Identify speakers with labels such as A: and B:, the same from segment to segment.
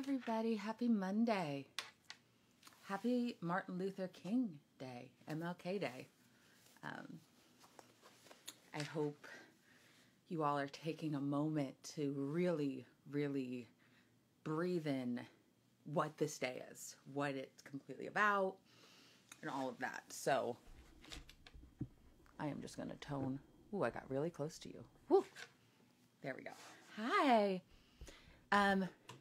A: everybody. Happy Monday. Happy Martin Luther King Day, MLK Day. I hope you all are taking a moment to really, really breathe in what this day is, what it's completely about, and all of that. So I am just going to tone. Ooh, I got really close to you. Woo. There we go. Hi.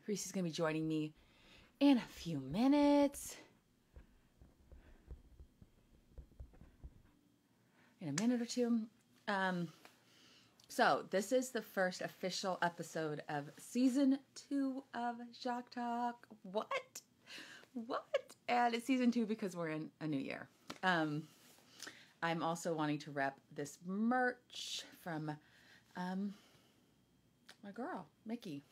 A: Rissi's going to be joining me in a few minutes. In a minute or two. So this is the first official episode of season 2 of Jacques Talk. What? And it's season 2 because we're in a new year. I'm also wanting to rep this merch from my girl, Mickey.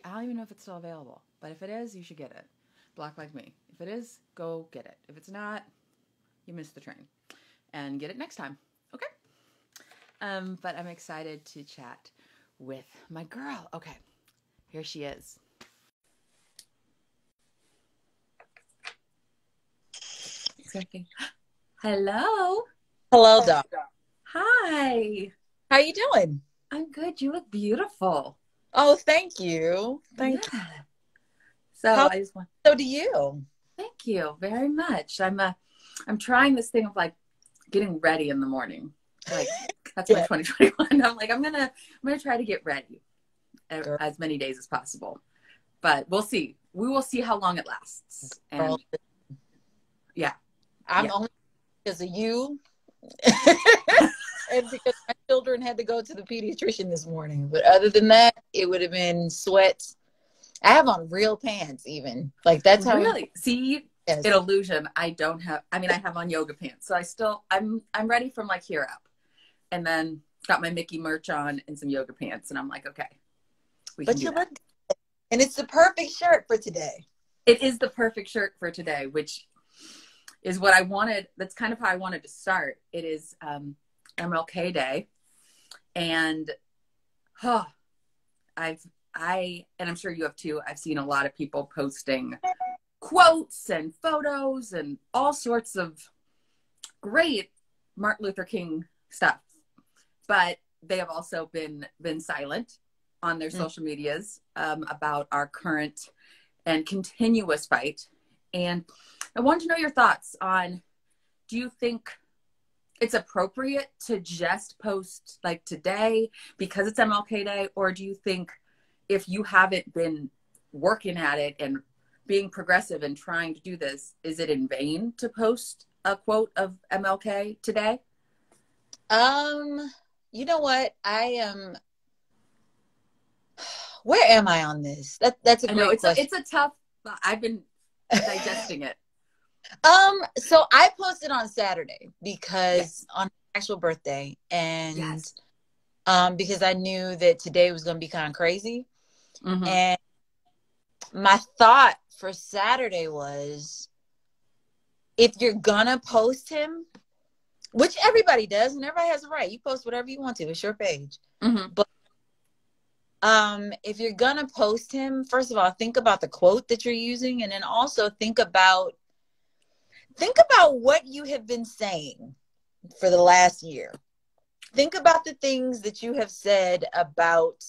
A: I don't even know if it's still available, but if it is, you should get it. Black like me. If it is, go get it. If it's not, you missed the train. And get it next time. Okay? But I'm excited to chat with my girl. Okay. Here she is. Hello.
B: Hello, Doc.
A: Hi.
B: How you doing?
A: I'm good. You look beautiful.
B: Oh, thank you. Thank you.
A: So
B: So do you.
A: Thank you very much. I'm trying this thing of like getting ready in the morning. Like that's my 2021. I'm like I'm gonna try to get ready as many days as possible. But we'll see. We will see how long it lasts. And yeah.
B: I'm only because of you. And because my children had to go to the pediatrician this morning. But other than that, it would have been sweats. I have on real pants even. Like that's how
A: really see an illusion. I have on yoga pants. So I'm ready from like here up. And then got my Mickey merch on and some yoga pants. And I'm like, okay.
B: But you look good. And it's the perfect shirt for today.
A: It is the perfect shirt for today, which is what I wanted. That's kind of how I wanted to start. It is MLK Day. And and I'm sure you have too, I've seen a lot of people posting quotes and photos and all sorts of great Martin Luther King stuff. But they have also been silent on their social medias about our current and continuous fight. And I want to know your thoughts on, do you think it's appropriate to just post like today because it's MLK Day? Or do you think if you haven't been working at it and being progressive and trying to do this, is it in vain to post a quote of MLK today?
B: You know what? Where am I on this? That's a great question.
A: It's a tough, I've been digesting it.
B: So I posted on Saturday because on my actual birthday and because I knew that today was going to be kind of crazy. Mm-hmm. And my thought for Saturday was, if you're gonna post him, which everybody does and everybody has a right, you post whatever you want to, it's your page. Mm-hmm. But if you're gonna post him, first of all, think about the quote that you're using, and then also think about what you have been saying for the last year. Think about the things that you have said about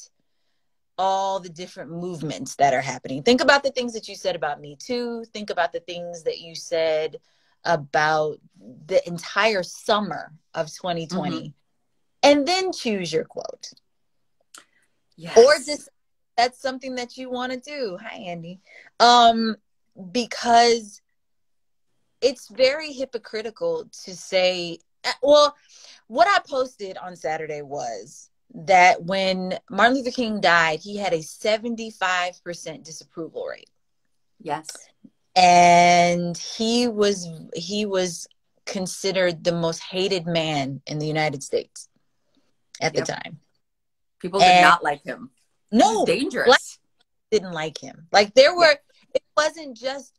B: all the different movements that are happening. Think about the things that you said about Me Too. Think about the things that you said about the entire summer of 2020. Mm-hmm. And then choose your quote. Yes. Or just that's something that you want to do. Hi, Andy. Because it's very hypocritical to say, well, what I posted on Saturday was that when Martin Luther King died, he had a 75% disapproval rate.
A: Yes.
B: And he was considered the most hated man in the United States at the time.
A: People did not like him.
B: No,
A: dangerous.
B: Didn't like him. Like there were, it wasn't just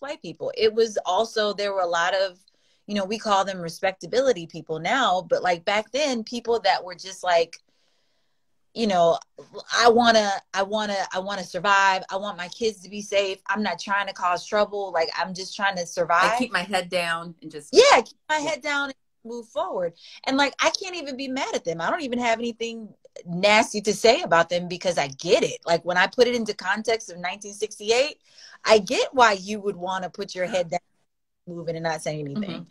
B: white people. It was also, there were a lot of, we call them respectability people now, but like back then, people that were just like, you know, I wanna survive. I want my kids to be safe. I'm not trying to cause trouble. Like, I'm just trying to
A: Like,
B: survive.
A: keep my head down and just,
B: Yeah, keep my head down and move forward. And like, I can't even be mad at them. I don't even have anything nasty to say about them because I get it. Like, when I put it into context of 1968, I get why you would want to put your head down, moving and not saying anything,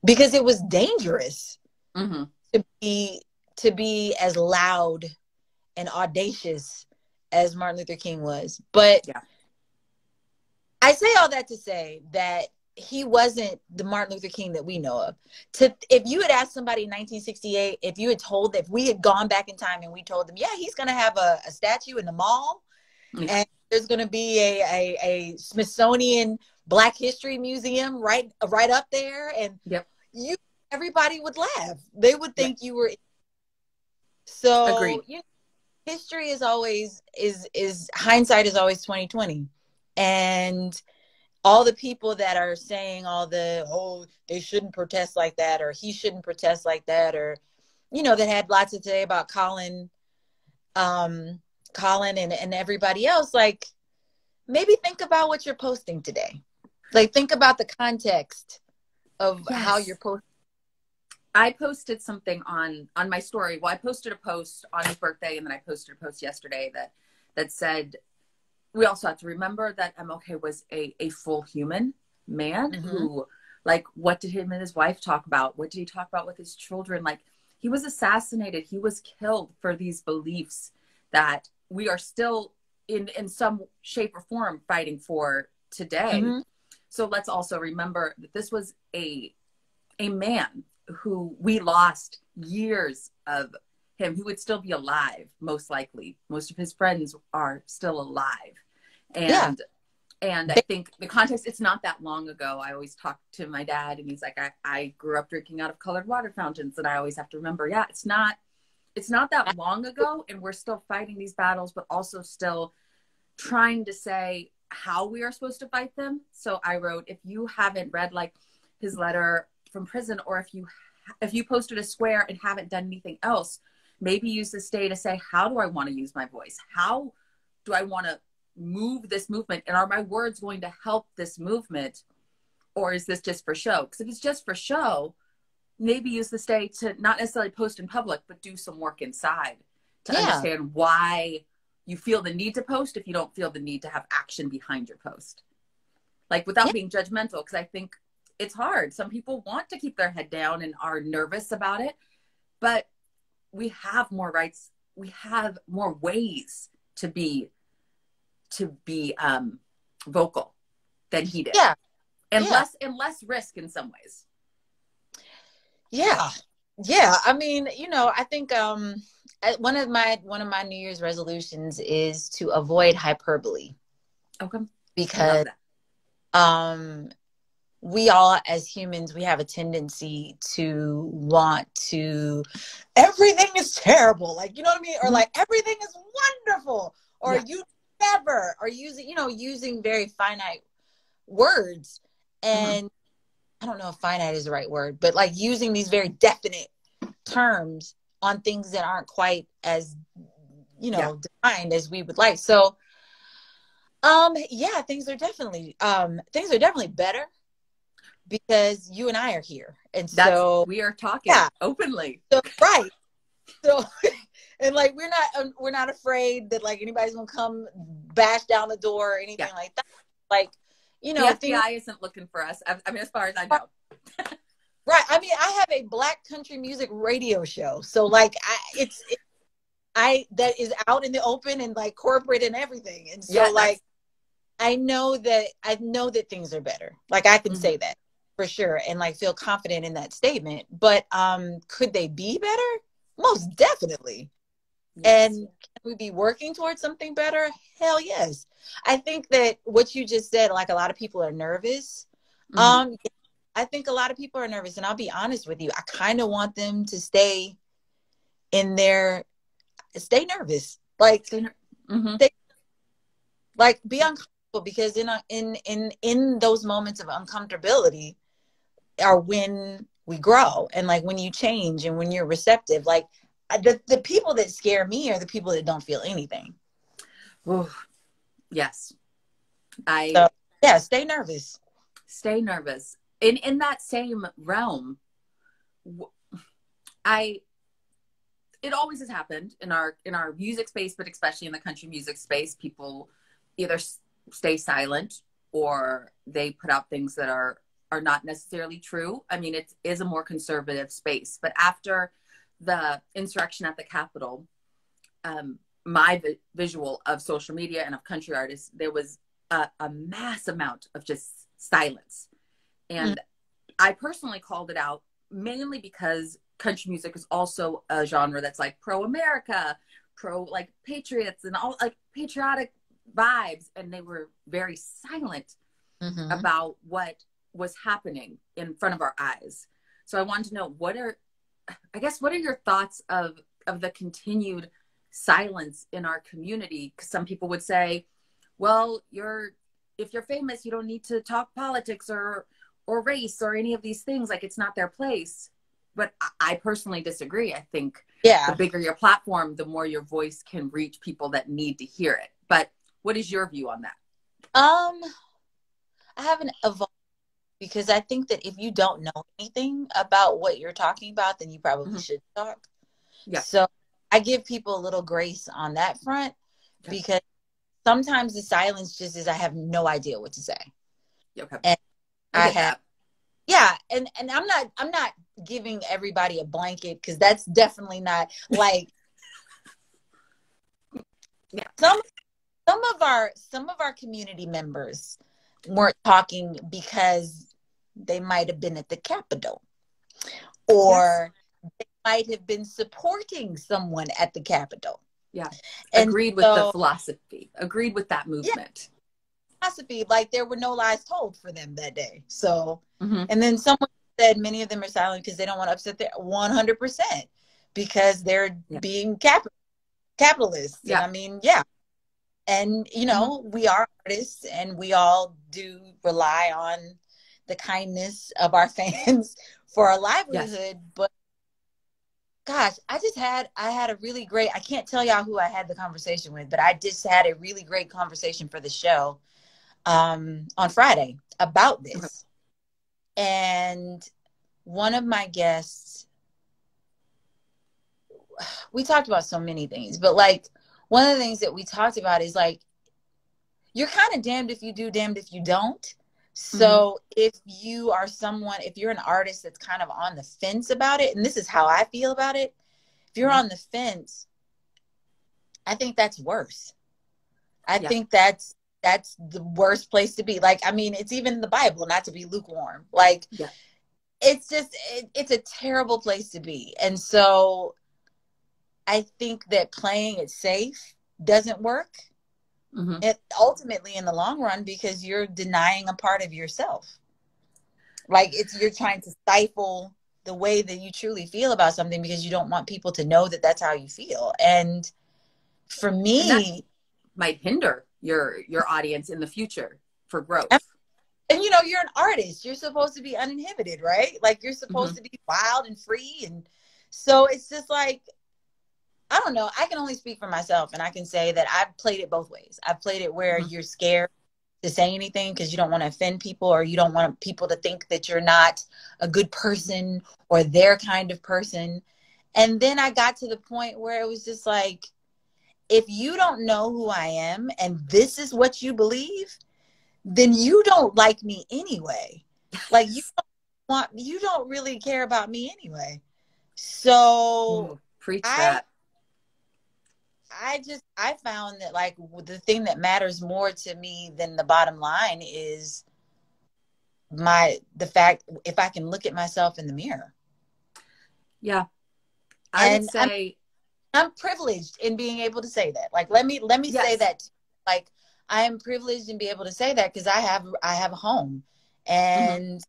B: because it was dangerous to be as loud and audacious as Martin Luther King was. But
A: yeah.
B: I say all that to say that he wasn't the Martin Luther King that we know of. If you had asked somebody in 1968, if you had told, if we had gone back in time and we told them, yeah, he's going to have a statue in the mall, and there's going to be a Smithsonian Black History Museum right up there, and everybody would laugh. They would think you were. So
A: agreed.
B: History is always is hindsight is always 2020, and all the people that are saying they shouldn't protest like that, or he shouldn't protest like that, or, you know, that had lots to say about Colin and everybody else. Like, maybe think about what you're posting today. Like, think about the context of how you're posting.
A: I posted something on my story. Well, I posted a post on his birthday, and then I posted a post yesterday that said, we also have to remember that MLK was a full human man who, like, what did him and his wife talk about? What did he talk about with his children? Like, he was assassinated. He was killed for these beliefs that we are still in some shape or form fighting for today. So let's also remember that this was a man who we lost years of him. He would still be alive, most likely. Most of his friends are still alive. And I think the context, it's not that long ago. I always talk to my dad, and he's like, I grew up drinking out of colored water fountains. And I always have to remember, it's not that long ago, and we're still fighting these battles, but also still trying to say how we are supposed to fight them. So I wrote, if you haven't read, like, his letter from prison, or if you posted a square and haven't done anything else, maybe use this day to say, how do I want to use my voice? How do I want to move this movement? And are my words going to help this movement? Or is this just for show? Because if it's just for show, maybe use this day to not necessarily post in public, but do some work inside to understand why you feel the need to post if you don't feel the need to have action behind your post. Like, without being judgmental, because I think it's hard. Some people want to keep their head down and are nervous about it, but we have more rights. We have more ways to be vocal than he did. And less risk in some ways.
B: I mean, you know, I think one of my New Year's resolutions is to avoid hyperbole.
A: Okay.
B: Because we all, as humans, we have a tendency to want to, everything is terrible, like, you know what I mean? Or like, everything is wonderful, or you never, or using very finite words. And I don't know if finite is the right word, but like using these very definite terms on things that aren't quite as, defined as we would like. So, things are definitely better because you and I are here. And so
A: we are talking openly.
B: So, right. So, and like, we're not afraid that like anybody's going to come bash down the door or anything like that. Like,
A: the FBI isn't looking for us. I mean, as far as I know.
B: Right. I mean, I have a Black country music radio show. So like, that is out in the open and like corporate and everything. And so like, I know that things are better. Like, I can say that for sure and like feel confident in that statement. But could they be better? Most definitely. Yes. And can we be working towards something better? Hell yes. I think that what you just said, like, a lot of people are nervous. I think a lot of people are nervous, and I'll be honest with you. I kind of want them to stay nervous, like, be uncomfortable, because in those moments of uncomfortability are when we grow, and like when you change and when you're receptive. Like, the people that scare me are the people that don't feel anything.
A: Oh, yes.
B: So, yeah, stay nervous.
A: Stay nervous. In that same realm, it always has happened in our music space, but especially in the country music space, people either stay silent or they put out things that are not necessarily true. I mean, it is a more conservative space, but after the insurrection at the Capitol, my visual of social media and of country artists, there was a mass amount of just silence. And I personally called it out mainly because country music is also a genre that's like pro-America, pro like patriots and all like patriotic vibes. And they were very silent about what was happening in front of our eyes. So I wanted to know, what are your thoughts of the continued silence in our community? Because some people would say, well, if you're famous, you don't need to talk politics or race or any of these things. Like, it's not their place. But I personally disagree. I think the bigger your platform, the more your voice can reach people that need to hear it. But what is your view on that?
B: I haven't evolved, because I think that if you don't know anything about what you're talking about, then you probably should talk. Yeah. So I give people a little grace on that front, because sometimes the silence just is, I have no idea what to say.
A: Okay.
B: And I have, and I'm not giving everybody a blanket, because that's definitely not like some of our community members weren't talking because they might have been at the Capitol, or they might have been supporting someone at the Capitol.
A: Yeah. And agreed with the philosophy. Agreed with that movement.
B: Philosophy, like there were no lies told for them that day. So, and then someone said many of them are silent because they don't want to upset their 100%, because they're being capitalists. Yeah. And I mean, and you know, we are artists and we all do rely on the kindness of our fans for our livelihood. But gosh, I had a really great, I can't tell y'all who I had the conversation with, but I just had a really great conversation for the show on Friday about this. And one of my guests, we talked about so many things, but like one of the things that we talked about is like, you're kind of damned if you do, damned if you don't. So if you are if you're an artist that's kind of on the fence about it, and this is how I feel about it, if you're on the fence, I think that's worse. I think that's the worst place to be. Like, I mean, it's even in the Bible not to be lukewarm. Like, it's just, it's a terrible place to be. And so I think that playing it safe doesn't work. It ultimately in the long run, because you're denying a part of yourself. Like you're trying to stifle the way that you truly feel about something, because you don't want people to know that that's how you feel. And for me,
A: that might hinder your audience in the future for growth.
B: And you know, you're an artist. You're supposed to be uninhibited, right? Like you're supposed to be wild and free. And so it's just like, I don't know. I can only speak for myself, and I can say that I've played it both ways. I've played it where you're scared to say anything because you don't want to offend people, or you don't want people to think that you're not a good person or their kind of person. And then I got to the point where it was just like, if you don't know who I am and this is what you believe, then you don't like me anyway. Like you don't really care about me anyway. So
A: preach that.
B: I found that like the thing that matters more to me than the bottom line is the fact if I can look at myself in the mirror.
A: Yeah. I would say
B: I'm privileged in being able to say that. Like let me say that. Like I am privileged in being able to say that because I have a home, and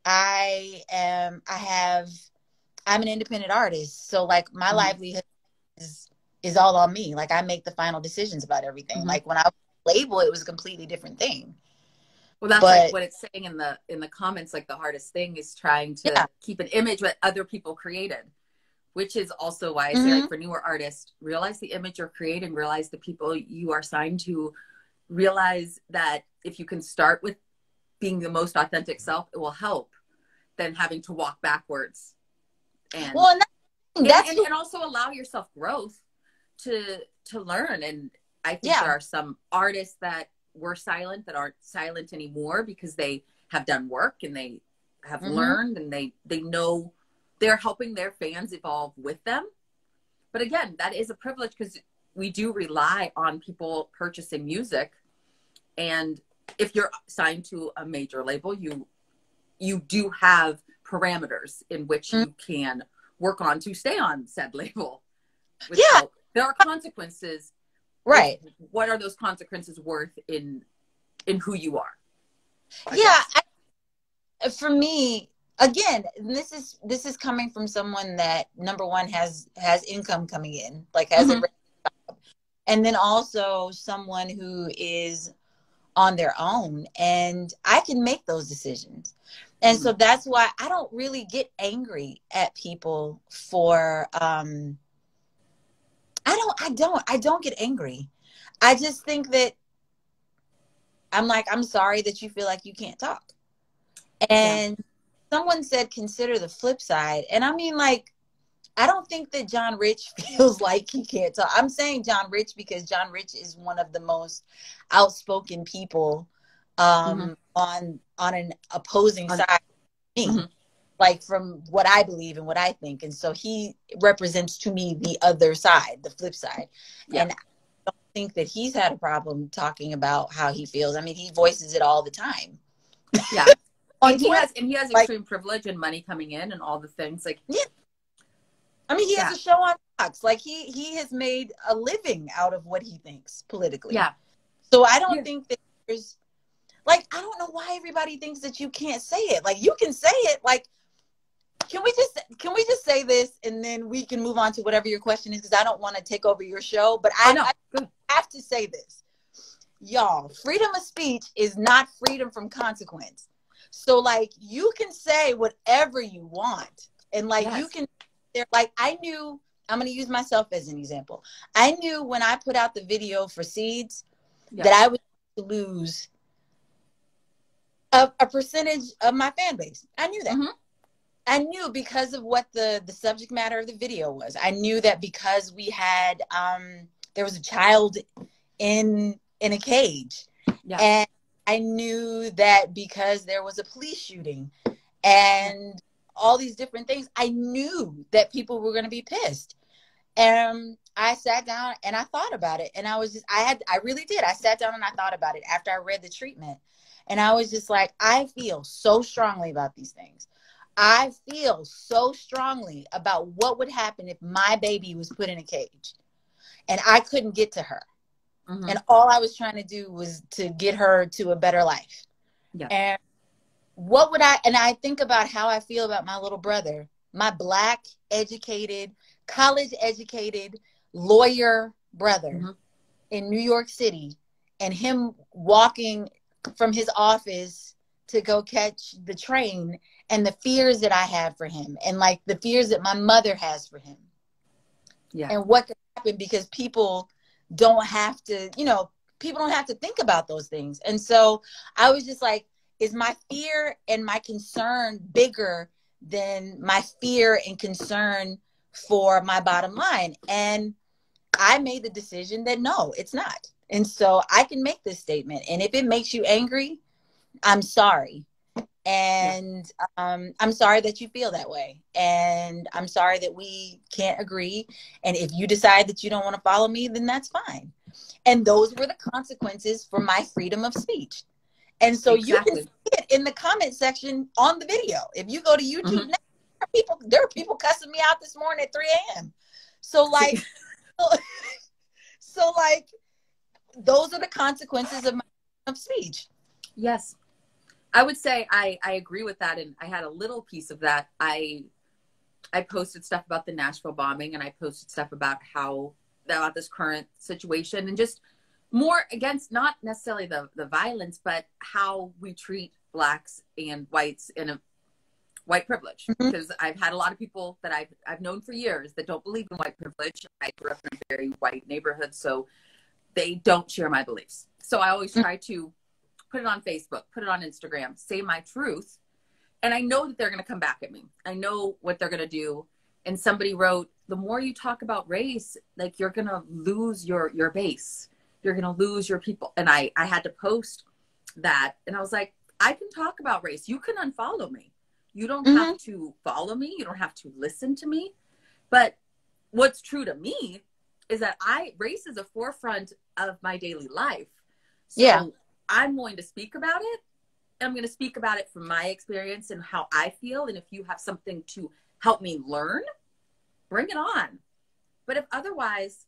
B: I'm an independent artist. So like my livelihood is all on me. Like I make the final decisions about everything. Like when I label, it was a completely different thing.
A: Well, that's like what it's saying in the comments. Like the hardest thing is trying to keep an image that other people created. which is also why I say, like, for newer artists, realize the image you're creating, realize the people you are signed to, realize that if you can start with being the most authentic self, it will help than having to walk backwards. And
B: well, and
A: and also allow yourself growth to learn. And I think there are some artists that were silent that aren't silent anymore because they have done work and they have learned, and they know they're helping their fans evolve with them. But again, that is a privilege because we do rely on people purchasing music. And if you're signed to a major label, you do have parameters in which you can work on to stay on said label. There are consequences.
B: Right.
A: What are those consequences worth in who you are?
B: For me, again, this is coming from someone that, number one, has income coming in, like has a job, and then also someone who is on their own, and I can make those decisions. And so that's why I don't really get angry at people for I don't get angry. I just think that I'm like, I'm sorry that you feel like you can't talk. And someone said, consider the flip side. And I mean, like, I don't think that John Rich feels like he can't talk. I'm saying John Rich because John Rich is one of the most outspoken people on an opposing side of me, like from what I believe and what I think. And so he represents to me the other side, the flip side. And I don't think that he's had a problem talking about how he feels. I mean, he voices it all the time.
A: Yeah. And he has extreme privilege and money coming in and all the things. Like,
B: I mean, he has a show on Fox. Like, he has made a living out of what he thinks politically. Yeah. So I don't think that there's, like, I don't know why everybody thinks that you can't say it. Like, you can say it. Like, can we just say this and then we can move on to whatever your question is? Because I don't want to take over your show, but I have to say this. Y'all, freedom of speech is not freedom from consequence. So, like, you can say whatever you want. And, like, you can, like, I knew, I'm going to use myself as an example. I knew when I put out the video for Seeds that I would lose a percentage of my fan base. I knew that. I knew because of what the subject matter of the video was. I knew that because we had, there was a child in a cage. And I knew that because there was a police shooting and all these different things, I knew that people were going to be pissed. And I sat down and I thought about it. And I was just, I really did. I sat down and I thought about it after I read the treatment. And I was just like, I feel so strongly about these things. I feel so strongly about what would happen if my baby was put in a cage and I couldn't get to her. And all I was trying to do was to get her to a better life. And what would I think about how I feel about my little brother, my Black, educated, college educated, lawyer brother in New York City, and him walking from his office to go catch the train, and the fears that I have for him, and like the fears that my mother has for him. And what could happen because people don't have to, people don't have to think about those things. And so I was just like, is my fear and my concern bigger than my fear and concern for my bottom line? And I made the decision that no, it's not. And so I can make this statement. And if it makes you angry, I'm sorry. And I'm sorry that you feel that way. And I'm sorry that we can't agree. And if you decide that you don't want to follow me, then that's fine. And those were the consequences for my freedom of speech. And so you can see it in the comment section on the video. If you go to YouTube now, there are people cussing me out this morning at 3 a.m. So like, like, those are the consequences of my freedom of speech.
A: Yes. I would say I agree with that. And I had a little piece of that. I posted stuff about the Nashville bombing, and I posted stuff about this current situation, and just more against not necessarily the violence, but how we treat Blacks and whites white privilege,
B: Mm-hmm.
A: because I've had a lot of people that I've known for years that don't believe in white privilege. I grew up in a very white neighborhood, so they don't share my beliefs. So I always try to put it on Facebook, put it on Instagram, say my truth. And I know that they're going to come back at me. I know what they're going to do. And somebody wrote, the more you talk about race, like, you're going to lose your base. You're going to lose your people. And I had to post that. And I was like, I can talk about race. You can unfollow me. You don't have to follow me. You don't have to listen to me. But what's true to me is that race is a forefront of my daily life. So I'm going to speak about it. And I'm going to speak about it from my experience and how I feel. And if you have something to help me learn, bring it on. But if otherwise,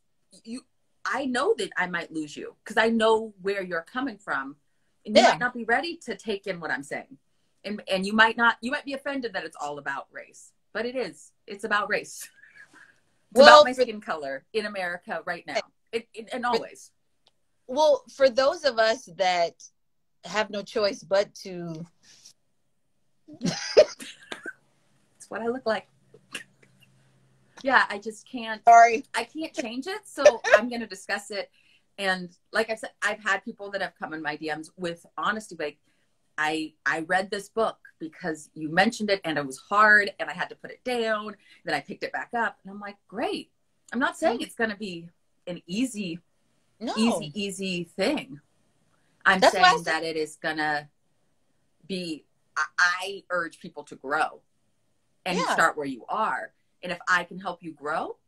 A: I know that I might lose you, because I know where you're coming from, and you might not be ready to take in what I'm saying. And you might be offended that it's all about race, but it's about race. It's about my skin color in America right now. And always.
B: Well, for those of us that have no choice but to.
A: It's what I look like. Yeah, I just can't.
B: Sorry.
A: I can't change it. So I'm going to discuss it. And like I said, I've had people that have come in my DMs with honesty, like, I read this book because you mentioned it and it was hard and I had to put it down. Then I picked it back up and I'm like, great. I'm not saying it's going to be an easy thing. I'm saying that it is going to be, I urge people to grow and start where you are. And if I can help you grow,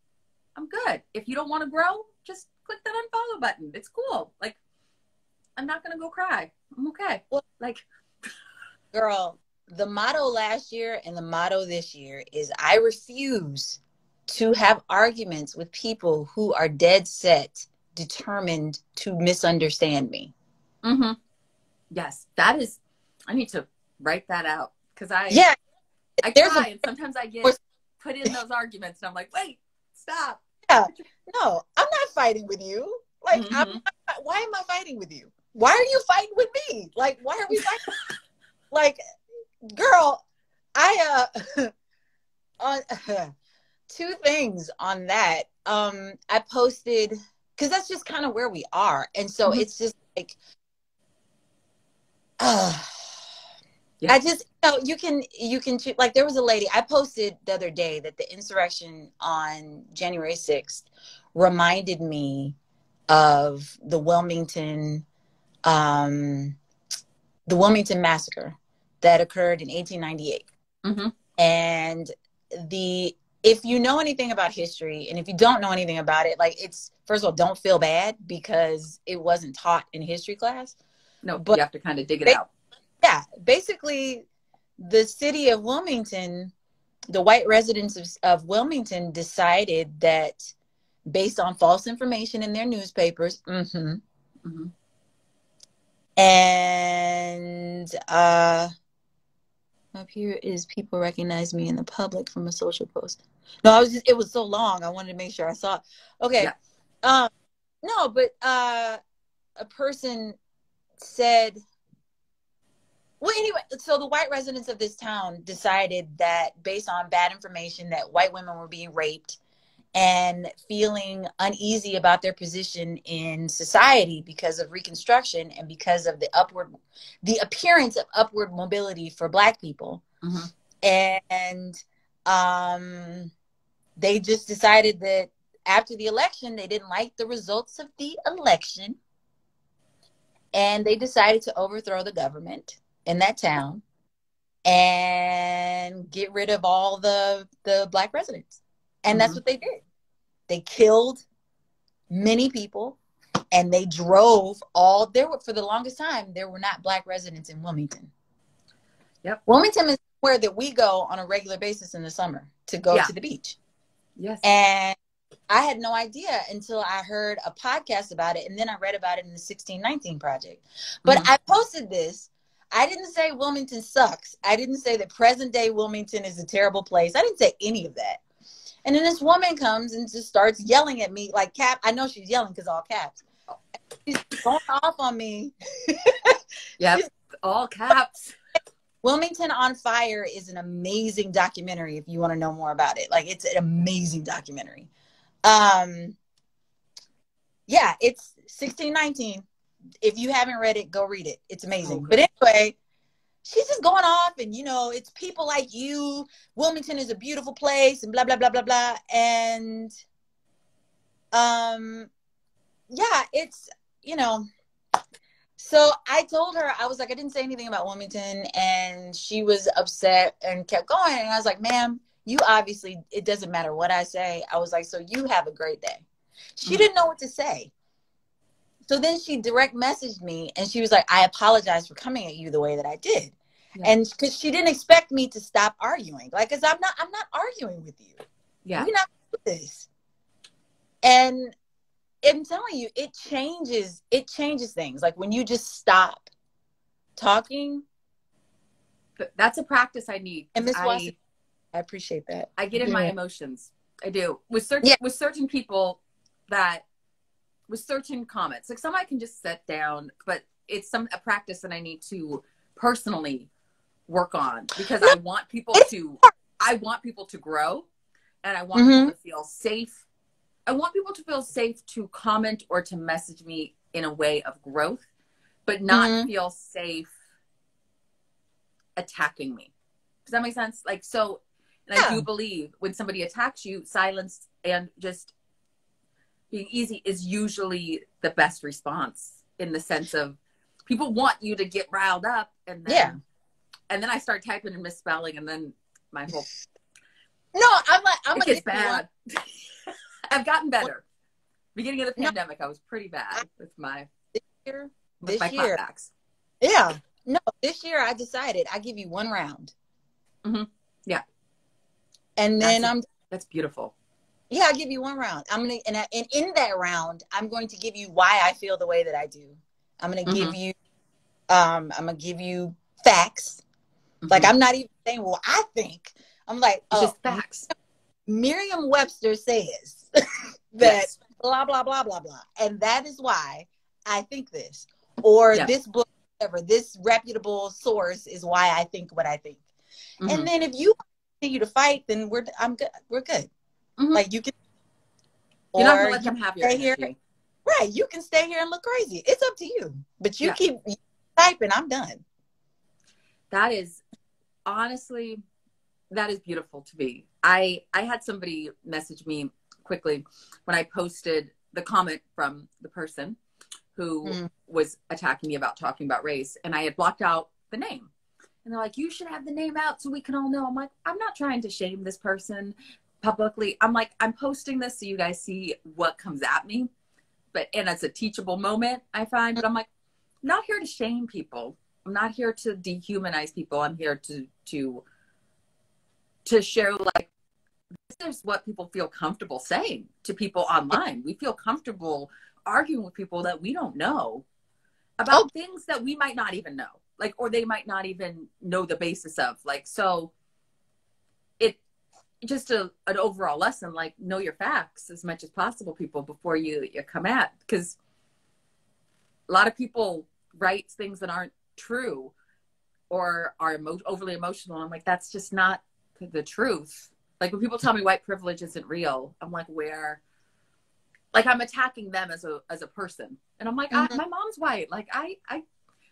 A: I'm good. If you don't want to grow, just click that unfollow button. It's cool. Like, I'm not going to go cry. I'm okay.
B: Well,
A: like,
B: girl, the motto last year and the motto this year is, I refuse to have arguments with people who are dead set, determined to misunderstand me.
A: Mm-hmm. Yes, that is, I need to write that out, because I try, and sometimes I get put in those arguments and I'm like, wait, stop.
B: Yeah, no, I'm not fighting with you. Like, why am I fighting with you? Why are you fighting with me? Like, why are we fighting? Like, girl, on two things on that. I posted, because that's just kind of where we are. And so it's just like, I just, you can, like, there was a lady, I posted the other day that the insurrection on January 6th reminded me of the Wilmington massacre that occurred in 1898. And if you know anything about history, and if you don't know anything about it, like, it's, first of all, don't feel bad because it wasn't taught in history class.
A: No, but you have to kind of dig it out.
B: Yeah, basically, the city of Wilmington, the white residents of Wilmington decided that, based on false information in their newspapers, and up here is, people recognize me in the public from a social post. No, it was so long, I wanted to make sure I saw it. Okay. Yeah. No, but a person said, well, anyway, so the white residents of this town decided that, based on bad information, that white women were being raped, and feeling uneasy about their position in society because of Reconstruction and because of the appearance of upward mobility for Black people. And they just decided that after the election, they didn't like the results of the election, and they decided to overthrow the government in that town and get rid of all the Black residents. And that's what they did. They killed many people, and they drove for the longest time, there were not Black residents in Wilmington. Yep. Wilmington is where that we go on a regular basis in the summer to go to the beach. Yes. And I had no idea until I heard a podcast about it, and then I read about it in the 1619 Project. But I posted this. I didn't say Wilmington sucks. I didn't say that present day Wilmington is a terrible place. I didn't say any of that. And then this woman comes and just starts yelling at me, like, I know she's yelling because all caps. She's going off on me.
A: Yep, all caps.
B: Wilmington on Fire is an amazing documentary if you want to know more about it. Like, it's an amazing documentary. Yeah, it's 1619. If you haven't read it, go read it. It's amazing. But anyway, she's just going off, and it's people like you. Wilmington is a beautiful place, and blah blah blah blah blah. And yeah, it's So I told her, I was like, I didn't say anything about Wilmington, and she was upset and kept going. And I was like, ma'am, you obviously, it doesn't matter what I say. I was like, so you have a great day. She didn't know what to say. So then she direct messaged me, and she was like, I apologize for coming at you the way that I did. Yeah. And because she didn't expect me to stop arguing. Like, because I'm not arguing with you. Yeah. We're not doing this. And I'm telling you, it changes things. Like, when you just stop talking.
A: But that's a practice I need.
B: And Miss Watson, I appreciate that.
A: I get in my emotions. I do. With certain people with certain comments. Like, some I can just set down, but it's a practice that I need to personally work on, because I want people to grow, and I want people to feel safe. I want people to feel safe to comment or to message me in a way of growth, but not feel safe attacking me. Does that make sense? Like, so, and I do believe when somebody attacks you, silence and just being easy is usually the best response, in the sense of people want you to get riled up, and then I start typing and misspelling, and then my whole it gets bad. I've gotten better. Beginning of the pandemic, I was pretty bad with my clapbacks.
B: Yeah. No, this year I decided I give you one round.
A: Yeah.
B: And then
A: that's beautiful.
B: Yeah, I'll give you one round. And in that round, I'm going to give you why I feel the way that I do. I'm going to give you facts. Like, I'm not even saying, well, I think. I'm like,
A: it's just facts.
B: Merriam-Webster says that blah, blah, blah, blah, blah. And that is why I think this. Or this book, whatever, this reputable source is why I think what I think. And then if you continue to fight, then we're good. Like, you can.
A: You're not gonna let them have your energy.
B: Here. Right. You can stay here and look crazy. It's up to you. But you keep typing, I'm done.
A: That is, honestly, that is beautiful to me. I had somebody message me quickly when I posted the comment from the person who was attacking me about talking about race, and I had blocked out the name. And they're like, you should have the name out so we can all know. I'm like, I'm not trying to shame this person publicly. I'm like, I'm posting this so you guys see what comes at me. And it's a teachable moment, I find. But I'm like, I'm not here to shame people. I'm not here to dehumanize people. I'm here to show, like, this is what people feel comfortable saying to people online. We feel comfortable arguing with people that we don't know about things that we might not even know, like, or they might not even know the basis of. Like, so it just an overall lesson, like, know your facts as much as possible, people, before you come at, because a lot of people write things that aren't true or are overly emotional. I'm like, that's just not the truth. Like, when people tell me white privilege isn't real, I'm like, where? Like, I'm attacking them as a person, and I'm like, my mom's white. Like, I'm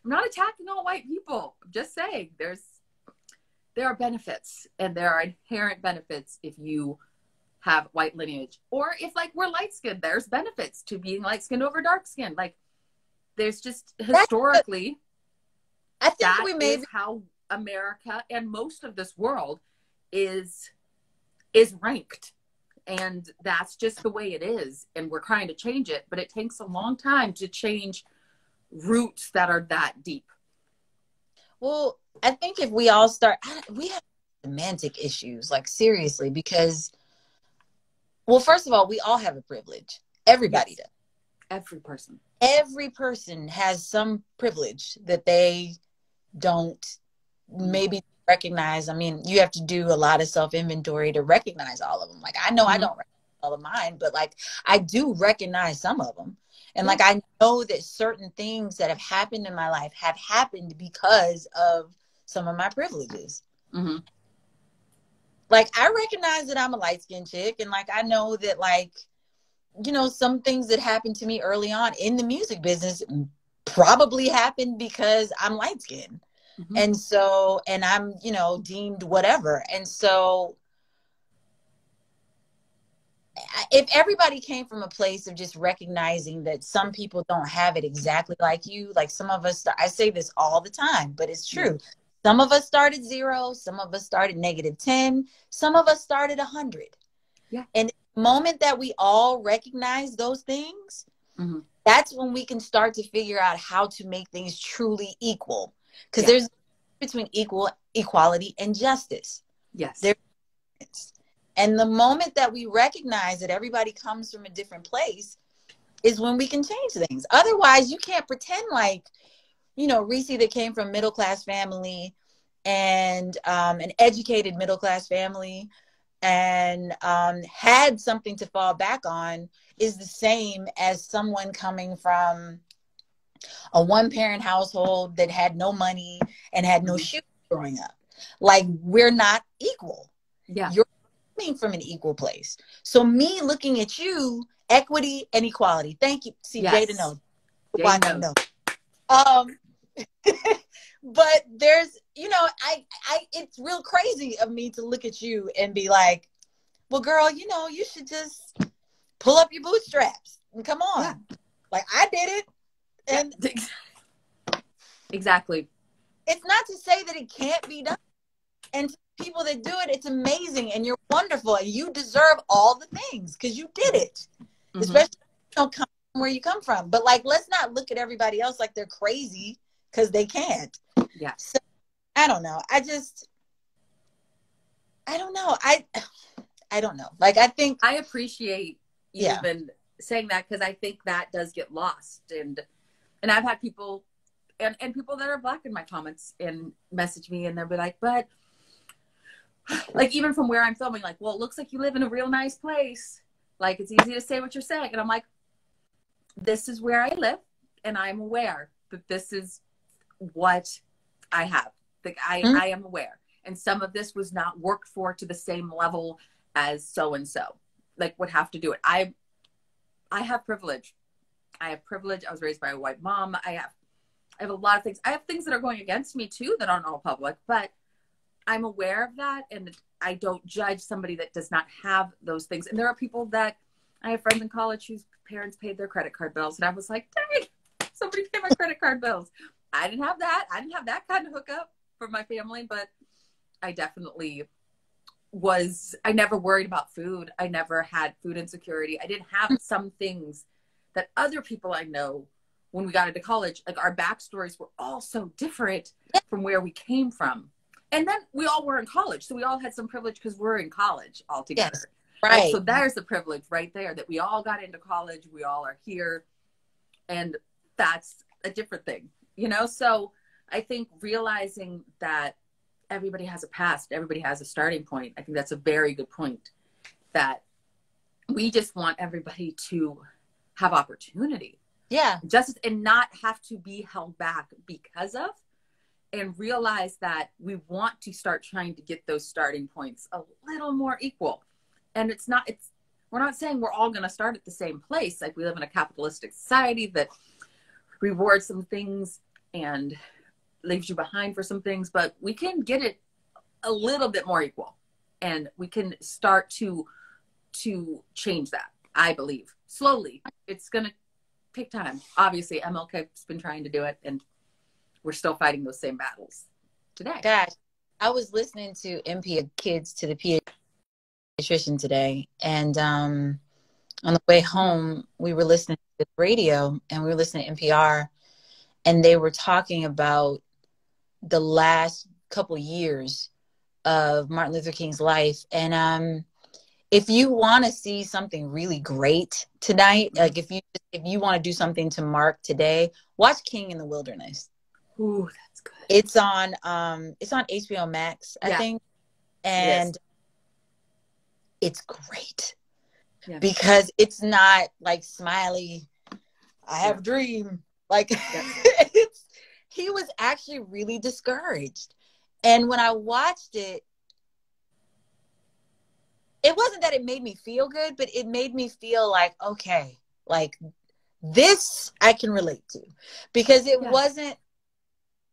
A: not attacking all white people. I'm just saying there are benefits, and there are inherent benefits if you have white lineage, or if, like, we're light skinned. There's benefits to being light skinned over dark skinned. Like, there's just historically,
B: I think
A: is how America and most of this world is ranked. And that's just the way it is. And we're trying to change it, but it takes a long time to change roots that are that deep.
B: Well, I think if we all start, we have semantic issues, like, seriously, because, well, first of all, we all have a privilege. Everybody does. Every person has some privilege that they don't maybe recognize. I mean, you have to do a lot of self-inventory to recognize all of them. Like, I know I don't recognize all of mine, but, like, I do recognize some of them. And like, I know that certain things that have happened in my life have happened because of some of my privileges.
A: Mm-hmm.
B: Like, I recognize that I'm a light-skinned chick, and like I know that, like, you know, some things that happened to me early on in the music business probably happened because I'm light-skinned.
A: Mm-hmm.
B: And so, and I'm, you know, deemed whatever. And so if everybody came from a place of just recognizing that some people don't have it exactly like you, like some of us, I say this all the time, but it's true.
A: Mm-hmm.
B: Some of us started 0, some of us started -10, some of us started 100.
A: Yeah.
B: And the moment that we all recognize those things,
A: mm-hmm.
B: that's when we can start to figure out how to make things truly equal. Because
A: yeah.
B: there's between equality and justice.
A: Yes.
B: And the moment that we recognize that everybody comes from a different place is when we can change things. Otherwise, you can't pretend like, you know, Rissi that came from middle-class family and an educated middle-class family and had something to fall back on is the same as someone coming from a one-parent household that had no money and had no shoes growing up. Like, we're not equal.
A: Yeah.
B: You're coming from an equal place. So me looking at you, equity and equality. Thank you. See,
A: Yes.
B: Jada knows.
A: Jada knows.
B: But there's, you know, I it's real crazy of me to look at you and be like, well, girl, you know, you should just pull up your bootstraps and come on.
A: Yeah.
B: Like, I did it. And
A: exactly.
B: It's not to say that it can't be done. And to people that do it, it's amazing and you're wonderful and you deserve all the things because you did it. Mm-hmm. Especially if you don't come from where you come from. But like, let's not look at everybody else like they're crazy because they can't.
A: Yeah.
B: So I don't know. I don't know. I don't know. Like, I think
A: I appreciate you even saying that because I think that does get lost. And I've had people and people that are Black in my comments and message me and they'll be like, but like, even from where I'm filming, like, well, it looks like you live in a real nice place. Like, it's easy to say what you're saying. And I'm like, this is where I live. And I'm aware that this is what I have. Like, I am aware. And some of this was not worked for to the same level as so-and-so. Like, would have to do it. I have privilege. I have privilege. I was raised by a white mom. I have a lot of things. I have things that are going against me too that aren't all public, but I'm aware of that. And I don't judge somebody that does not have those things. And there are people that I have friends in college whose parents paid their credit card bills. And I was like, dang, somebody paid my credit card bills. I didn't have that. I didn't have that kind of hookup for my family, but I definitely I never worried about food. I never had food insecurity. I didn't have some things that other people I know when we got into college, like, our backstories were all so different from where we came from. And then we all were in college. So we all had some privilege because we're in college all together.
B: Yes, right.
A: So there's the privilege right there that we all got into college. We all are here. And that's a different thing, you know? So I think realizing that everybody has a past, everybody has a starting point. I think that's a very good point, that we just want everybody to have opportunity.
B: Yeah.
A: Justice, and not have to be held back because of, and realize that we want to start trying to get those starting points a little more equal. And we're not saying we're all going to start at the same place. Like, we live in a capitalistic society that rewards some things and leaves you behind for some things, but we can get it a little bit more equal, and we can start to change that. I believe slowly. It's going to take time. Obviously, MLK's been trying to do it, and we're still fighting those same battles today.
B: Gosh, I was listening to Kids to the Pediatrician today, and on the way home, we were listening to the radio, and we were listening to NPR, and they were talking about the last couple years of Martin Luther King's life. And if you want to see something really great tonight, like if you want to do something to mark today, watch King in the Wilderness.
A: Ooh, that's good.
B: It's on HBO Max, I think. And it's great. Yeah. Because it's not like smiley, I have a dream. Like, he was actually really discouraged. And when I watched it, it wasn't that it made me feel good, but it made me feel like, okay, like this I can relate to, because it wasn't,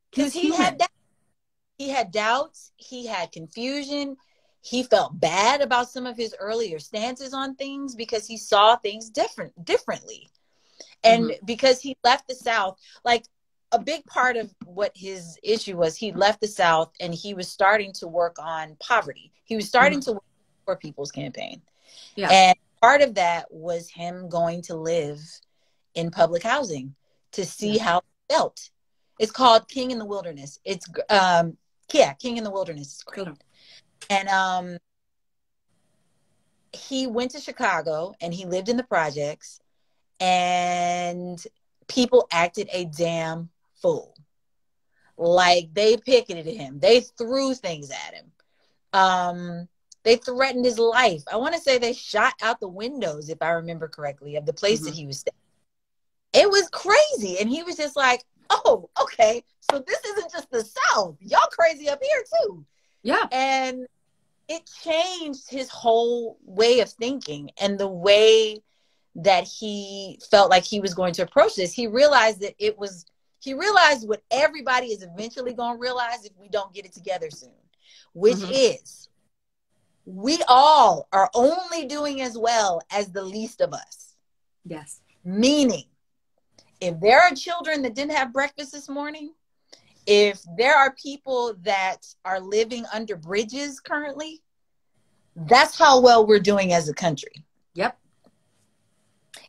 B: because he had doubts, he had confusion, he felt bad about some of his earlier stances on things because he saw things differently. And because he left the South, like a big part of what his issue was, he left the South and he was starting to work on poverty. He was starting to work for People's Campaign. Yeah. And part of that was him going to live in public housing to see how it felt. It's called King in the Wilderness. It's King in the Wilderness. It's great. And he went to Chicago and he lived in the projects, and people acted a damn fool. Like, they picketed him. They threw things at him. They threatened his life. I want to say they shot out the windows, if I remember correctly, of the place that he was staying. It was crazy. And he was just like, oh, okay, so this isn't just the South. Y'all crazy up here too. Yeah. And it changed his whole way of thinking and the way that he felt like he was going to approach this. He realized what everybody is eventually going to realize if we don't get it together soon, which is we all are only doing as well as the least of us. Yes. Meaning, if there are children that didn't have breakfast this morning, if there are people that are living under bridges currently, that's how well we're doing as a country. Yep.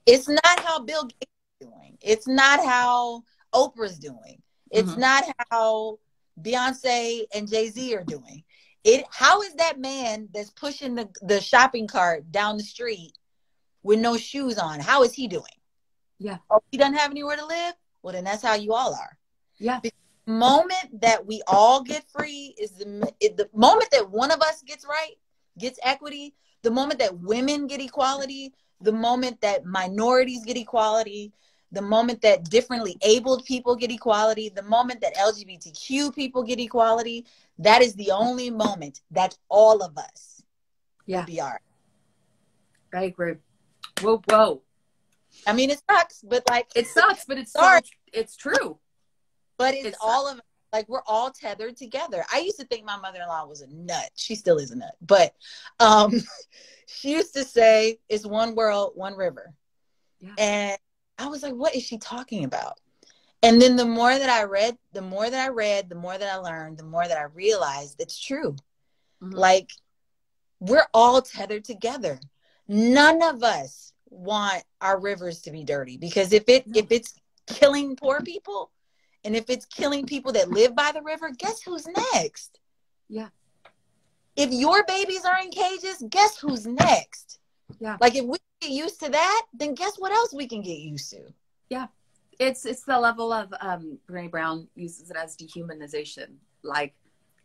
B: It's not how Bill Gates is doing. It's not how Oprah's doing. It's not how Beyonce and Jay-Z are doing. How is that man that's pushing the shopping cart down the street with no shoes on, how is he doing? Yeah. Oh, he doesn't have anywhere to live? Well, then that's how you all are. Yeah. The moment that we all get free is the moment that one of us gets equity, the moment that women get equality, the moment that minorities get equality, the moment that differently abled people get equality, the moment that LGBTQ people get equality, that is the only moment that all of us will be all right. I agree. Whoa. I mean, it sucks, but it's true. But it's all of, like, we're all tethered together. I used to think my mother-in-law was a nut. She still is a nut. But she used to say, it's one world, one river. Yeah. And I was like, what is she talking about? And then the more that I read, the more that I learned, the more that I realized it's true. Like, we're all tethered together. None of us want our rivers to be dirty, because if it's killing poor people and if it's killing people that live by the river, guess who's next? Yeah. If your babies are in cages, guess who's next? Yeah. Like, if we get used to that, then guess what else we can get used to? Yeah. It's the level of Brene Brown uses it as dehumanization. Like,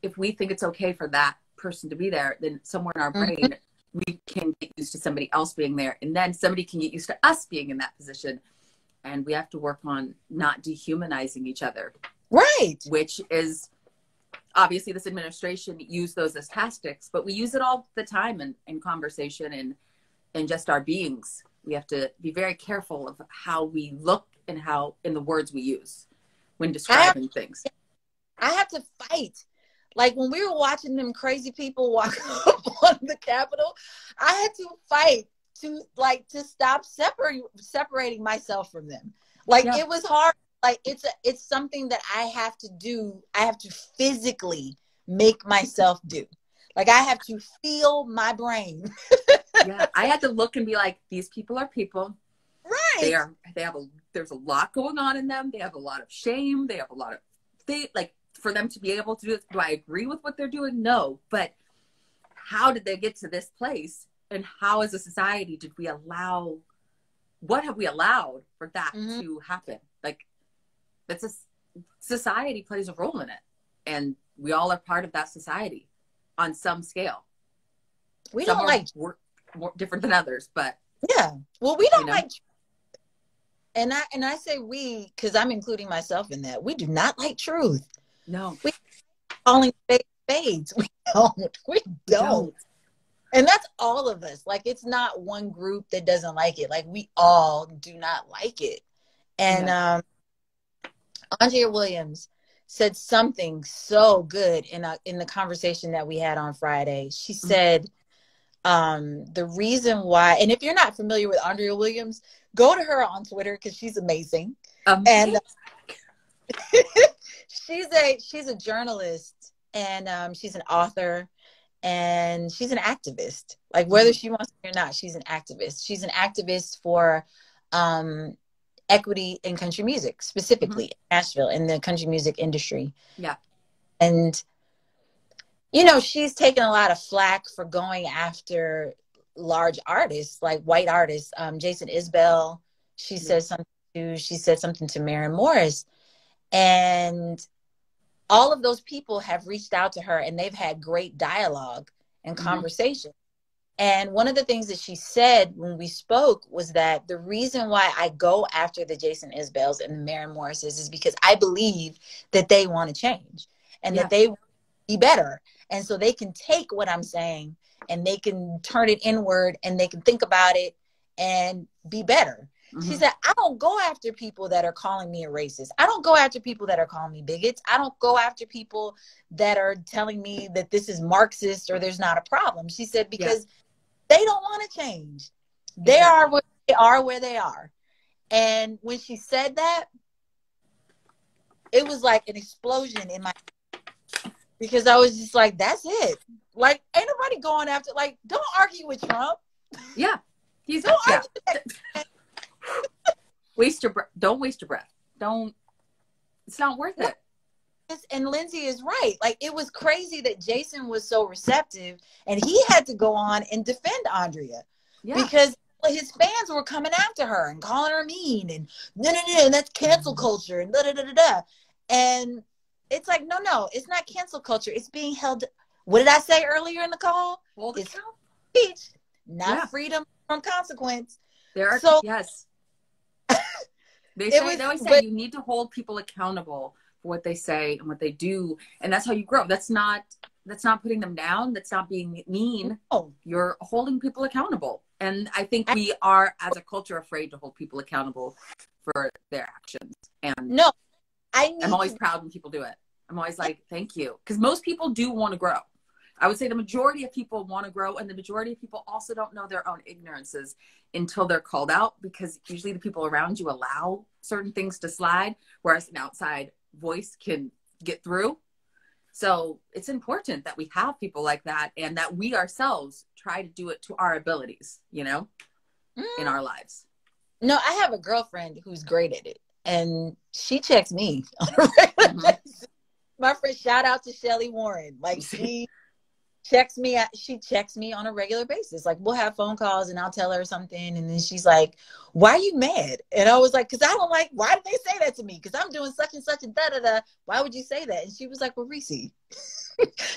B: if we think it's okay for that person to be there, then somewhere in our brain we can get used to somebody else being there, and then somebody can get used to us being in that position, and we have to work on not dehumanizing each other. Right. Which is obviously this administration used those as tactics, but we use it all the time in conversation and just our beings. We have to be very careful of how we look and how in the words we use when describing things. I have to fight. Like, when we were watching them crazy people walk up on the Capitol, I had to fight to stop separating myself from them. Like, it was hard. Like, it's something that I have to do. I have to physically make myself do. Like, I have to feel my brain. Yeah, I had to look and be like, these people are people. Right. There's a lot going on in them. They have a lot of shame. They have a lot of for them to be able to do this. Do I agree with what they're doing? No. But how did they get to this place? And how, as a society, what have we allowed for that to happen? Like, society plays a role in it. And we all are part of that society on some scale. We don't like more different than others, but yeah. Well, we don't like, and I say we, because I'm including myself in that. We do not like truth. No. calling spades. We don't. We don't. And that's all of us. Like, it's not one group that doesn't like it. Like, we all do not like it. And Andrea Williams said something so good in the conversation that we had on Friday. She said, the reason why, and if you're not familiar with Andrea Williams, go to her on Twitter because she's amazing. And she's a journalist, and she's an author, and she's an activist. Like, whether she wants to or not, she's an activist. She's an activist for equity in country music, specifically in Nashville, in the country music industry.
A: Yeah.
B: And, you know, she's taken a lot of flack for going after large artists, like white artists. Jason Isbell, she said something to Maren Morris. And all of those people have reached out to her, and they've had great dialogue and conversation. And one of the things that she said when we spoke was that the reason why I go after the Jason Isbells and the Maren Morrises is because I believe that they want to change and that they want to be better. And so they can take what I'm saying and they can turn it inward and they can think about it and be better. She said, I don't go after people that are calling me a racist. I don't go after people that are calling me bigots. I don't go after people that are telling me that this is Marxist or there's not a problem. She said, because they don't want to change. They are where they are. And when she said that, it was like an explosion in my, because I was just like, that's it. Like, ain't nobody going after, like, don't argue with Trump.
A: Yeah.
B: He's don't argue with
A: Don't waste your breath. It's not worth it.
B: And Lindsay is right. Like, it was crazy that Jason was so receptive and he had to go on and defend Andrea because his fans were coming after her and calling her mean and and that's cancel culture and and it's like, no, it's not cancel culture. It's being held. What did I say earlier in the call? It's speech, not freedom from consequence.
A: There are They always say you need to hold people accountable for what they say and what they do, and that's how you grow. That's not putting them down. That's not being mean.
B: No.
A: You're holding people accountable, and I think we are, as a culture, afraid to hold people accountable for their actions. And I'm always proud when people do it. I'm always like, thank you, because most people do want to grow. I would say the majority of people want to grow, and the majority of people also don't know their own ignorances until they're called out, because usually the people around you allow certain things to slide, whereas an outside voice can get through. So it's important that we have people like that, and that we ourselves try to do it to our abilities, in our lives.
B: No, I have a girlfriend who's great at it, and she checks me on a regular basis. My friend, shout out to Shelly Warren. Like, she checks me on a regular basis. Like, we'll have phone calls and I'll tell her something, and then she's like, why are you mad? And I was like, because I don't like, why did they say that to me? Because I'm doing such and such and da-da-da. Why would you say that? And she was like, well, Rissi.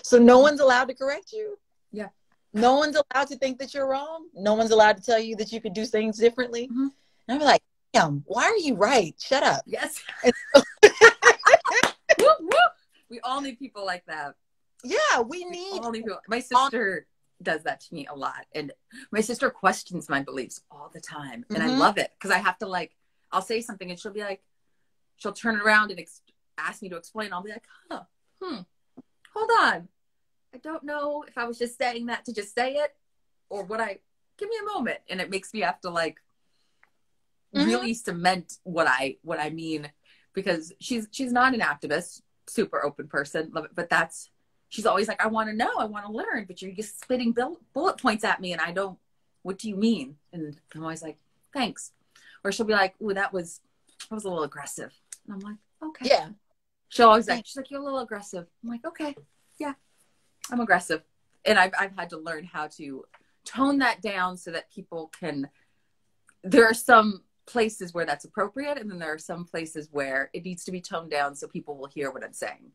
B: So no one's allowed to correct you.
A: Yeah.
B: No one's allowed to think that you're wrong. No one's allowed to tell you that you could do things differently. And I'm like, damn, why are you right? Shut up.
A: Yes. We all need people like that.
B: Yeah, we need
A: people. My sister does that to me a lot, and my sister questions my beliefs all the time, and I love it, because I have to, I'll say something and she'll be like, she'll turn it around and ask me to explain. I'll be like, hold on, I don't know if I was just saying that to just say it, or give me a moment. And it makes me have to really cement what I mean, because she's not an activist, super open person, love it, but she's always like, I want to know, I want to learn, but you're just spitting bullet points at me, and what do you mean? And I'm always like, thanks. Or she'll be like, ooh, that was a little aggressive. And I'm like, okay.
B: Yeah.
A: She'll always she's like, you're a little aggressive. I'm like, okay, yeah, I'm aggressive. And I've had to learn how to tone that down so that people there are some places where that's appropriate, and then there are some places where it needs to be toned down so people will hear what I'm saying.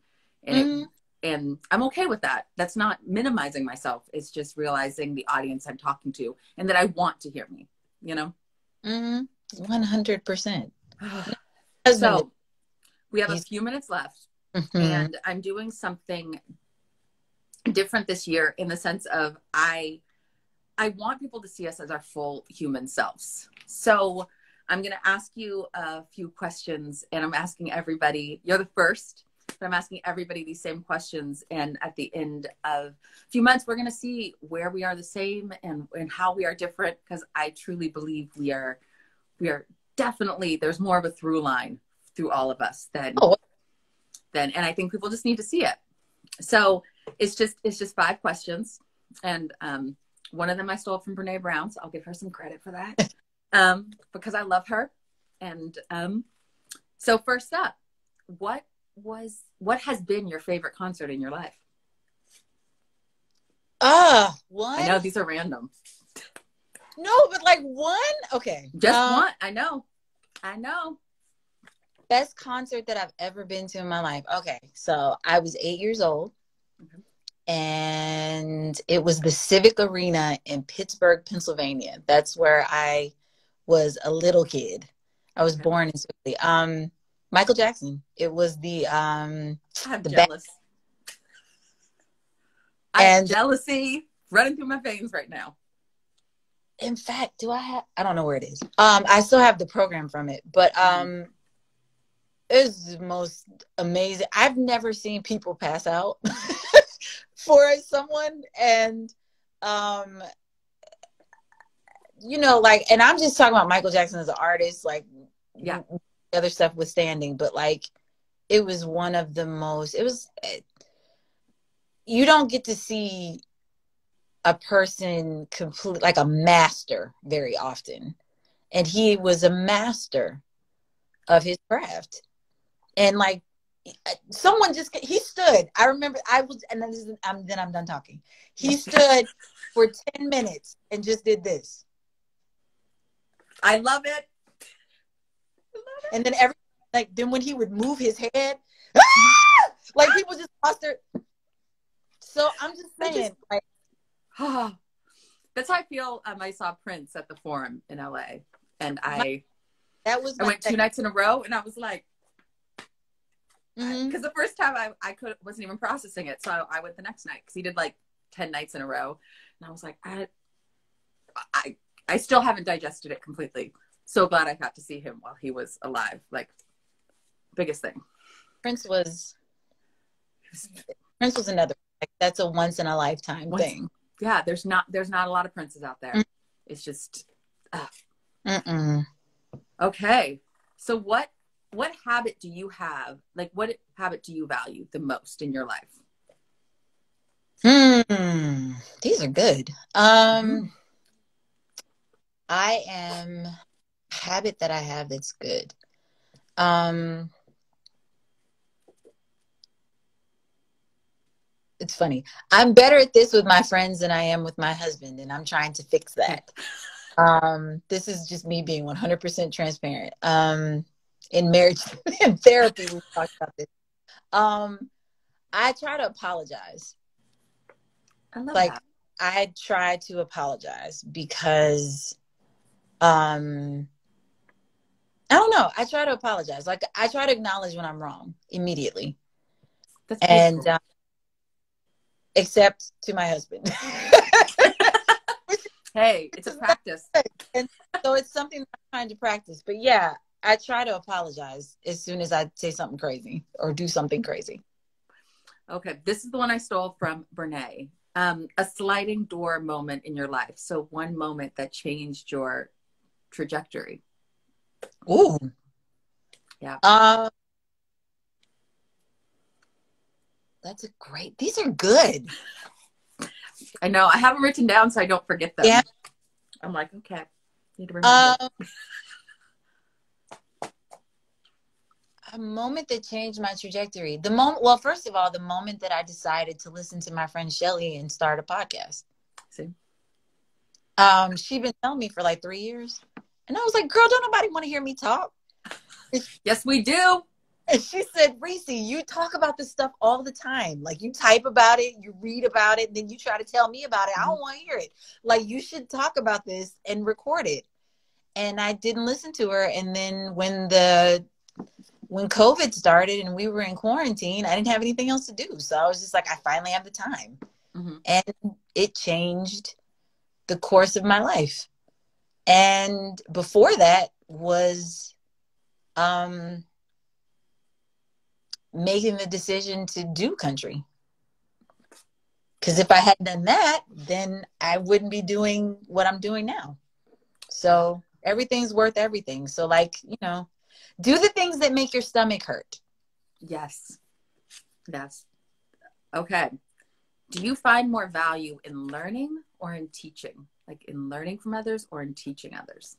A: And I'm okay with that. That's not minimizing myself. It's just realizing the audience I'm talking to, and that I want to hear me,
B: 100%.
A: So we have a few minutes left.
B: Mm-hmm.
A: And I'm doing something different this year in the sense of I want people to see us as our full human selves. So I'm going to ask you a few questions, and I'm asking everybody, you're the first, but I'm asking everybody these same questions. And at the end of a few months, we're going to see where we are the same and how we are different, because I truly believe we are definitely, there's more of a through line through all of us than, and I think people just need to see it. So it's just 5 questions. And, one of them I stole from Brene Brown, so I'll give her some credit for that, because I love her. And so first up, what has been your favorite concert in your life?
B: One?
A: I know these are random.
B: No, but like one? Okay.
A: Just one. I know.
B: Best concert that I've ever been to in my life. Okay. So I was 8 years old. Mm-hmm. And it was the Civic Arena in Pittsburgh, Pennsylvania. That's where I was a little kid. I was born in Switzerland. Michael Jackson. It was the
A: I'm jealous. I have jealousy running through my veins right now.
B: In fact, I don't know where it is. I still have the program from it, but it's the most amazing. I've never seen people pass out for someone. And, like, and I'm just talking about Michael Jackson as an artist, like,
A: yeah,
B: other stuff withstanding, but like, it was one of the most, you don't get to see a person complete, like a master very often. And he was a master of his craft. And like, he stood. I remember and then I'm done talking. He stood for 10 minutes and just did this.
A: I love it.
B: And then then when he would move his head, like people just lost their. So I'm just saying,
A: that's how I feel. I saw Prince at the Forum in LA, and I went 2 nights in a row, and I was like, because the first time I wasn't even processing it, so I went the next night because he did like 10 nights in a row, and I was like, I still haven't digested it completely. So glad I got to see him while he was alive. Like, biggest thing.
B: Prince was another. Like, that's a once in a lifetime thing.
A: Yeah, there's not a lot of Princes out there. It's just. Okay, so what habit do you have? Like, what habit do you value the most in your life?
B: These are good. Habit that I have that's good. It's funny. I'm better at this with my friends than I am with my husband, and I'm trying to fix that. This is just me being 100% transparent. In marriage and therapy, we talked about this. I try to apologize.
A: I love that.
B: I try to apologize because, I don't know. I try to apologize. Like, I try to acknowledge when I'm wrong immediately.
A: That's beautiful.
B: And except to my husband.
A: Hey, it's a practice.
B: And so it's something that I'm trying to practice. But yeah, I try to apologize as soon as I say something crazy or do something crazy.
A: Okay, this is the one I stole from Brene. A sliding door moment in your life. So one moment that changed your trajectory.
B: Ooh.
A: Yeah.
B: These are good.
A: I know. I have them written down so I don't forget them.
B: Yeah.
A: I'm like, okay. Need to remember.
B: A moment that changed my trajectory. Well, first of all, the moment that I decided to listen to my friend Shelly and start a podcast.
A: See?
B: She'd been telling me for like 3 years. And I was like, girl, don't nobody want to hear me talk.
A: Yes, we do.
B: And she said, Rissi, you talk about this stuff all the time. Like, you type about it, you read about it, and then you try to tell me about it. I don't want to hear it. Like, you should talk about this and record it. And I didn't listen to her. And then when the when COVID started and we were in quarantine, I didn't have anything else to do. So I was just like, I finally have the time. Mm-hmm. And it changed the course of my life. And before that was making the decision to do country. Because if I hadn't done that, then I wouldn't be doing what I'm doing now. So everything's worth everything. So like, you know, do the things that make your stomach hurt.
A: Yes. Yes. Okay. Do you find more value in learning or in teaching? Like in learning from others or in teaching others?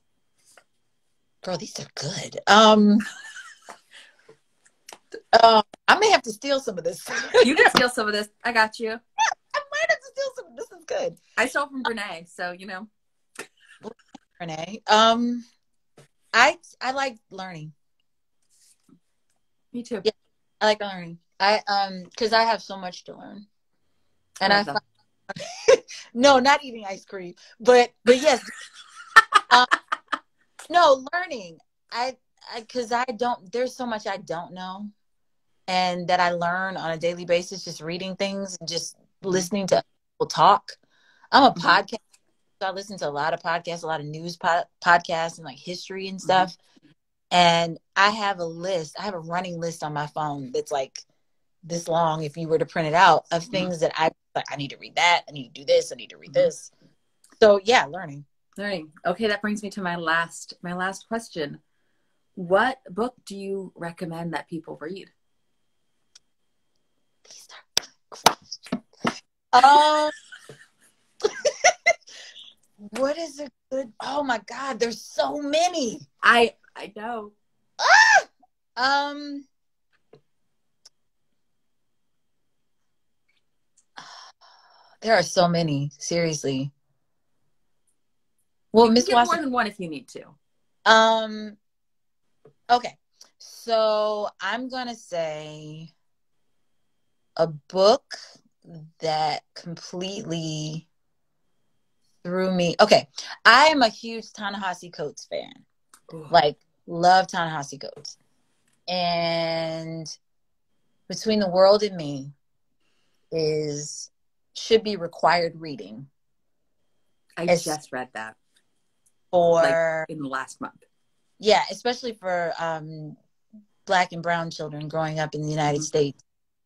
B: Girl, these are good. I may have to steal some of this.
A: You can steal some of this. I got you.
B: I might have to steal some. This is good.
A: I stole from Brene, so you know.
B: Brene. I like learning.
A: Me too.
B: Yeah, I like learning. Because I have so much to learn. And no, not eating ice cream, but yes. No, learning. Because there's so much I don't know, and that I learn on a daily basis, just reading things and just listening to people talk. I'm a podcast. So I listen to a lot of podcasts, a lot of news podcasts and like history and stuff. And I have a running list on my phone that's like this long, if you were to print it out, of things that I need to read that. I need to do this. I need to read this. So yeah, learning.
A: Okay. That brings me to my last question. What book do you recommend that people read?
B: These are good questions. What is a good? Oh my God, there's so many.
A: I know.
B: There are so many. Seriously.
A: Well, Miss Watson, more than one if you need to.
B: Okay, so I'm gonna say a book that completely threw me. Okay, I am a huge Ta-Nehisi Coates fan. Ooh. Like, love Ta-Nehisi Coates. And Between the World and Me should be required reading.
A: I just read that in the last month.
B: Yeah, especially for Black and brown children growing up in the United States,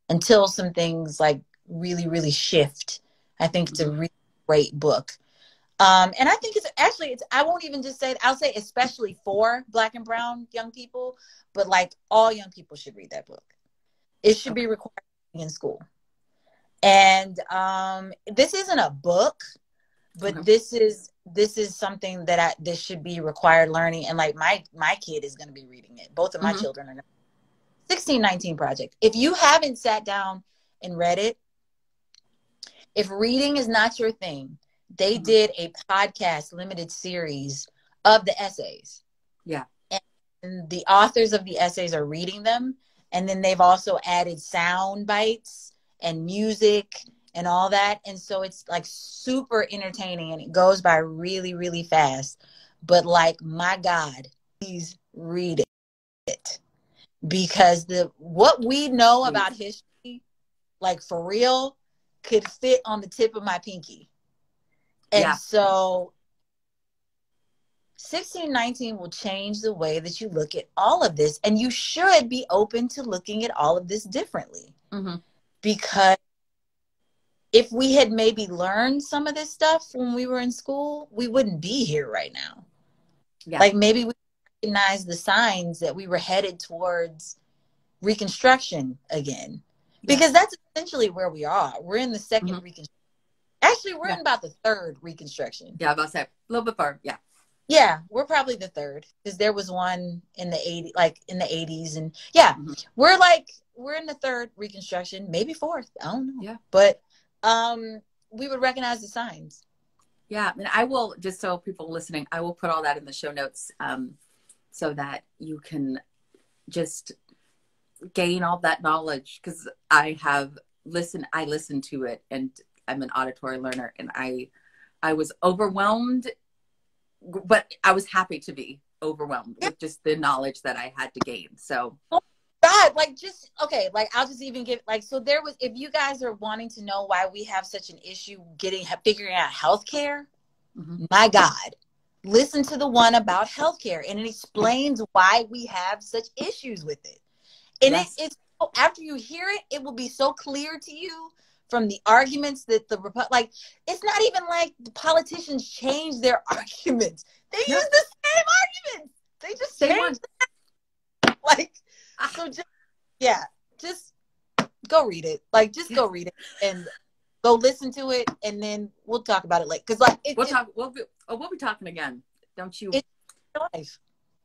B: until some things like really, really shift. I think it's a really great book. And I think I won't even just say, I'll say especially for Black and brown young people, but like all young people should read that book. It should be required in school. And this isn't a book, but this is something that this should be required learning. And like my kid is going to be reading it. Both of my children are. 1619 Project. If you haven't sat down and read it, if reading is not your thing, they did a podcast limited series of the essays.
A: Yeah.
B: And the authors of the essays are reading them. And then they've also added sound bites and music and all that. And so it's like super entertaining and it goes by really, really fast. But like, my God, please read it. Because what we know about history, like for real, could fit on the tip of my pinky. And so 1619 will change the way that you look at all of this. And you should be open to looking at all of this differently. Because if we had maybe learned some of this stuff when we were in school, we wouldn't be here right now. Yeah. Like maybe we recognize the signs that we were headed towards Reconstruction again. Because that's essentially where we are. We're in the second Reconstruction. Actually, we're in about the third Reconstruction.
A: Yeah, I was about to say a little bit far. Yeah.
B: Yeah, we're probably the third, because there was one in the 80s, and we're in the third Reconstruction, maybe fourth. I don't know.
A: Yeah.
B: But we would recognize the signs.
A: Yeah, and I will, just so people listening, I will put all that in the show notes so that you can just gain all that knowledge, because I listen to it, and I'm an auditory learner, and I was overwhelmed, but I was happy to be overwhelmed with just the knowledge that I had to gain. So
B: God, like just okay, like I'll just even give like so there was if you guys are wanting to know why we have such an issue figuring out healthcare, my God, listen to the one about healthcare and it explains why we have such issues with it. And it's after you hear it, it will be so clear to you from the arguments that like it's not even like the politicians change their arguments. They use the same arguments. They just change them. Like so just go read it. Like just go read it and go listen to it and then we'll talk about it later. Cause like
A: we'll be talking again. Don't you?
B: It's life.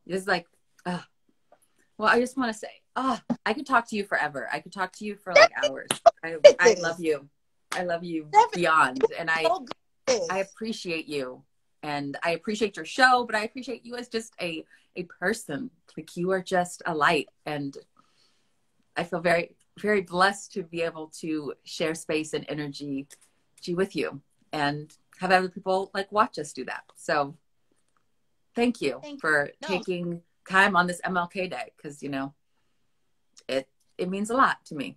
A: It's like well, I just want to say, I could talk to you forever. I could talk to you for like hours. I love you. I love you beyond. And I appreciate you. And I appreciate your show, but I appreciate you as just a person. Like you are just a light. And I feel very, very blessed to be able to share space and energy with you and have other people like watch us do that. So thank you for taking time on this MLK Day, because you know it means a lot to me.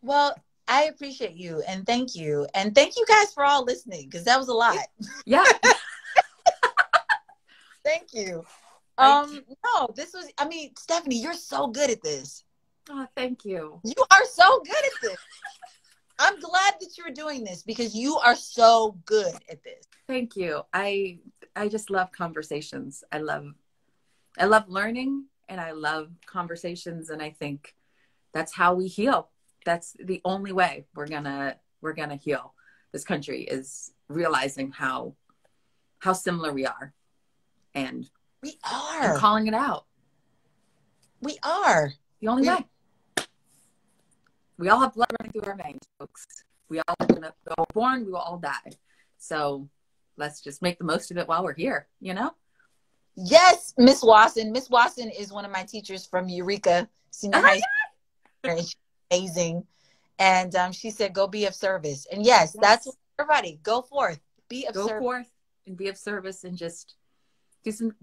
B: Well, I appreciate you and thank you guys for all listening, because that was a lot.
A: Yeah.
B: Thank you. No, this was, I mean, Stephanie, you're so good at this.
A: Oh, thank you.
B: You are so good at this. I'm glad that you're doing this because you are so good at this.
A: Thank you. I just love conversations. I love learning and I love conversations, and I think that's how we heal. That's the only way we're gonna heal this country, is realizing how similar we are. And
B: we are.
A: And calling it out.
B: We are.
A: The only way. We all have blood running through our veins, folks. We all are gonna go born, we will all die. So let's just make the most of it while we're here, you know?
B: Yes, Miss Watson. Miss Watson is one of my teachers from Eureka Senior High School. She's amazing. And she said, go be of service. And yes, that's everybody. Go forth. Be of service. Go forth
A: and be of service and just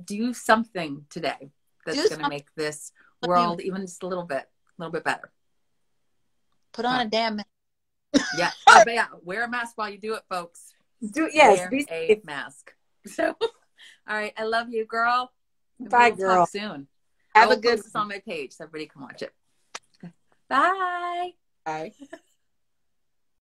A: do something today that's going to make this world even just a little bit better.
B: Put on a damn mask.
A: Yeah. Wear a mask while you do it, folks.
B: Wear
A: a mask. So, all right. I love you, girl.
B: Bye, girl.
A: Talk soon.
B: Have a good
A: post this on my page so everybody can watch it. Bye.
B: Bye.